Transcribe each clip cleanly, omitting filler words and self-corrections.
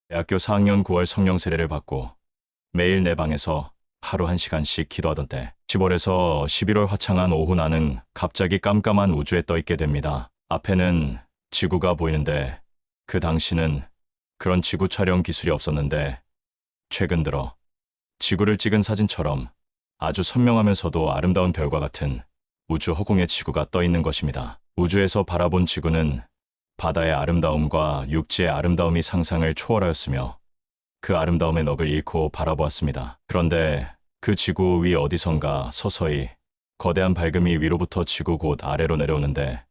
대학교 4학년 9월 성령 세례를 받고 매일 내 방에서 하루 1시간씩 기도하던 때 10월에서 11월 화창한 오후 나는 갑자기 깜깜한 우주에 떠 있게 됩니다. 앞에는 지구가 보이는데 그 당시는 그런 지구 촬영 기술이 없었는데 최근 들어 지구를 찍은 사진처럼 아주 선명하면서도 아름다운 별과 같은 우주 허공에 지구가 떠 있는 것입니다. 우주에서 바라본 지구는 바다의 아름다움과 육지의 아름다움이 상상을 초월하였으며 그 아름다움의 넋을 잃고 바라보았습니다. 그런데 그 지구 위 어디선가 서서히 거대한 밝음이 위로부터 지구 곳 아래로 내려오는데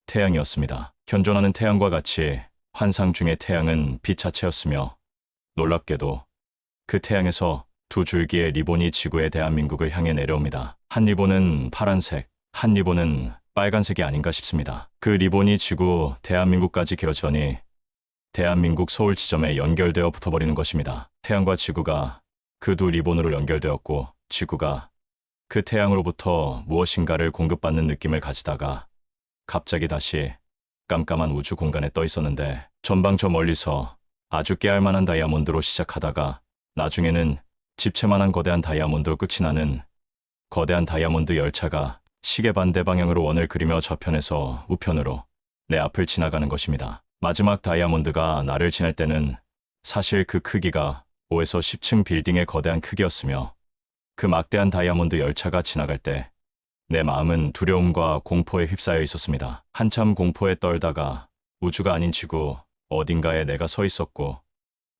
태양이었습니다. 현존하는 태양과 같이 환상 중의 태양은 빛 자체였으며 놀랍게도 그 태양에서 두 줄기의 리본이 지구의 대한민국을 향해 내려옵니다. 한 리본은 파란색, 한 리본은 빨간색이 아닌가 싶습니다. 그 리본이 지구 대한민국까지 길어지더니 대한민국 서울 지점에 연결되어 붙어버리는 것입니다. 태양과 지구가 그 두 리본으로 연결되었고 지구가 그 태양으로부터 무엇인가를 공급받는 느낌을 가지다가 갑자기 다시 깜깜한 우주 공간에 떠 있었는데 전방 저 멀리서 아주 깨알만한 다이아몬드로 시작하다가 나중에는 집채만한 거대한 다이아몬드로 끝이 나는 거대한 다이아몬드 열차가 시계 반대 방향으로 원을 그리며 좌편에서 우편으로 내 앞을 지나가는 것입니다. 마지막 다이아몬드가 나를 지날 때는 사실 그 크기가 5에서 10층 빌딩의 거대한 크기였으며 그 막대한 다이아몬드 열차가 지나갈 때 내 마음은 두려움과 공포에 휩싸여 있었습니다. 한참 공포에 떨다가 우주가 아닌 지구 어딘가에 내가 서 있었고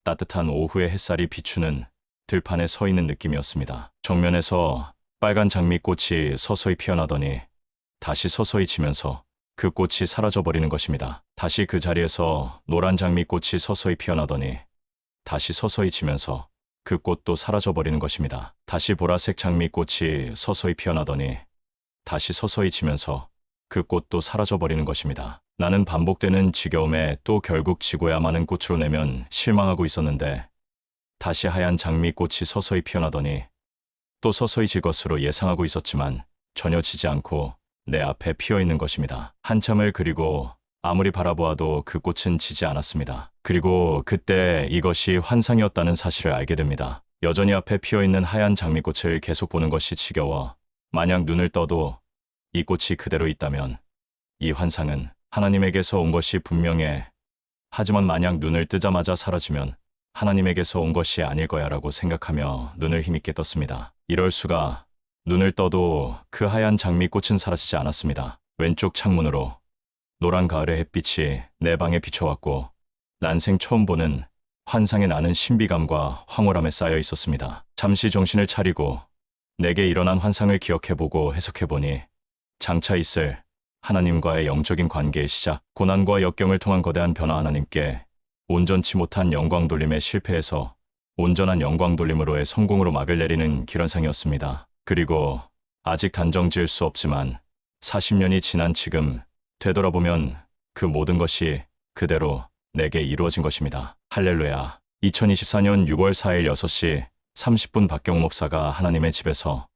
따뜻한 오후의 햇살이 비추는 들판에 서 있는 느낌이었습니다. 정면에서 빨간 장미꽃이 서서히 피어나더니 다시 서서히 지면서 그 꽃이 사라져버리는 것입니다. 다시 그 자리에서 노란 장미꽃이 서서히 피어나더니 다시 서서히 지면서 그 꽃도 사라져버리는 것입니다. 다시 보라색 장미꽃이 서서히 피어나더니 다시 서서히 지면서 그 꽃도 사라져버리는 것입니다. 나는 반복되는 지겨움에 또 결국 지고야만 은 꽃으로 내면 실망하고 있었는데 다시 하얀 장미꽃이 서서히 피어나더니 또 서서히 질 것으로 예상하고 있었지만 전혀 지지 않고 내 앞에 피어있는 것입니다. 한참을 그리고 아무리 바라보아도 그 꽃은 지지 않았습니다. 그리고 그때 이것이 환상이었다는 사실을 알게 됩니다. 여전히 앞에 피어있는 하얀 장미꽃을 계속 보는 것이 지겨워 만약 눈을 떠도 이 꽃이 그대로 있다면 이 환상은 하나님에게서 온 것이 분명해. 하지만 만약 눈을 뜨자마자 사라지면 하나님에게서 온 것이 아닐 거야 라고 생각하며 눈을 힘있게 떴습니다. 이럴 수가. 눈을 떠도 그 하얀 장미꽃은 사라지지 않았습니다. 왼쪽 창문으로 노란 가을의 햇빛이 내 방에 비춰왔고 난생 처음 보는 환상에 나는 신비감과 황홀함에 쌓여 있었습니다. 잠시 정신을 차리고 내게 일어난 환상을 기억해보고 해석해보니 장차 있을 하나님과의 영적인 관계의 시작, 고난과 역경을 통한 거대한 변화 하나님께 온전치 못한 영광 돌림에 실패해서 온전한 영광 돌림으로의 성공으로 막을 내리는 기련상이었습니다. 그리고 아직 단정 지을 수 없지만 40년이 지난 지금 되돌아보면 그 모든 것이 그대로 내게 이루어진 것입니다. 할렐루야. 2024년 6월 4일 6시 30분 박경호 목사가 하나님의 집에서